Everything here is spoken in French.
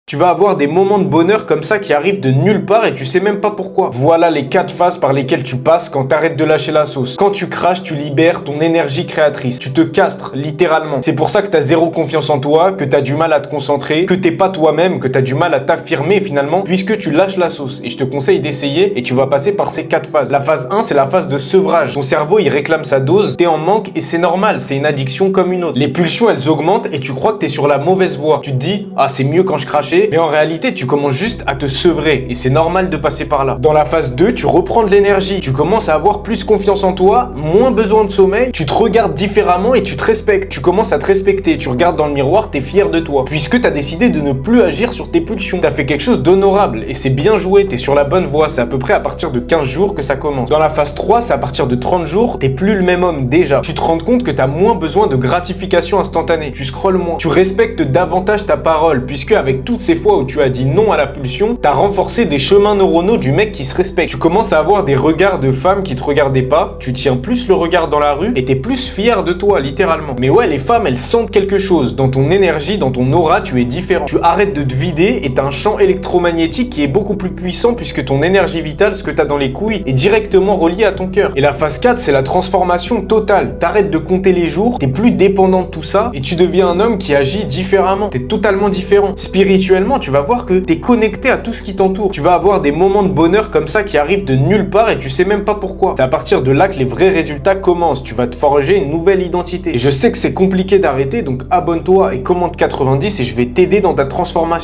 Tu vas avoir des moments de bonheur comme ça qui arrivent de nulle part et tu sais même pas pourquoi. Voilà les 4 phases par lesquelles tu passes quand t'arrêtes de lâcher la sauce. Quand tu craches, tu libères ton énergie créatrice. Tu te castres, littéralement. C'est pour ça que t'as zéro confiance en toi, que t'as du mal à te concentrer, que t'es pas toi-même, que t'as du mal à t'affirmer finalement, puisque tu lâches la sauce. Et je te conseille d'essayer et tu vas passer par ces 4 phases. La phase 1, c'est la phase de sevrage. Ton cerveau, il réclame sa dose, t'es en manque et c'est normal, c'est une addiction comme une autre. Les pulsions, elles augmentent et tu crois que t'es sur la mauvaise voie. Tu te dis, ah c'est mieux quand je crachais, mais en réalité, tu commences juste à te sevrer et c'est normal de passer par là. Dans la phase 2, tu reprends de l'énergie. Tu commences à avoir plus confiance en toi, moins besoin de sommeil, tu te regardes différemment et tu te respectes. Tu commences à te respecter, tu regardes dans le miroir, t'es fier de toi. Puisque t'as décidé de ne plus agir sur tes pulsions. T'as fait quelque chose d'honorable et c'est bien joué, t'es sur la bonne voie. C'est à peu près à partir de 15 jours que ça commence. Dans la phase 3, c'est à partir de 30 jours, t'es plus le même homme déjà. Tu te rends compte que t'as moins besoin de gratification instantanée. Tu scrolles moins. Tu respectes davantage ta parole puisque avec toutes ces fois où tu as dit non à la pulsion, t'as renforcé des chemins neuronaux du mec qui se respecte. Tu commences à avoir des regards de femmes qui te regardaient pas, tu tiens plus le regard dans la rue et t'es plus fier de toi, littéralement. Mais ouais, les femmes, elles sentent quelque chose. Dans ton énergie, dans ton aura, tu es différent. Tu arrêtes de te vider et t'as un champ électromagnétique qui est beaucoup plus puissant puisque ton énergie vitale, ce que t'as dans les couilles, est directement relié à ton cœur. Et la phase 4, c'est la transformation totale. T'arrêtes de compter les jours, t'es plus dépendant de tout ça et tu deviens un homme qui agit différemment. T'es totalement différent. Spirituellement, tu vas voir que t'es connecté à tout ce qui t'entoure. Tu vas avoir des moments de bonheur comme ça qui arrivent de nulle part et tu sais même pas pourquoi. C'est à partir de là que les vrais résultats commencent. Tu vas te forger une nouvelle identité. Et je sais que c'est compliqué d'arrêter, donc abonne-toi et commente 90 et je vais t'aider dans ta transformation.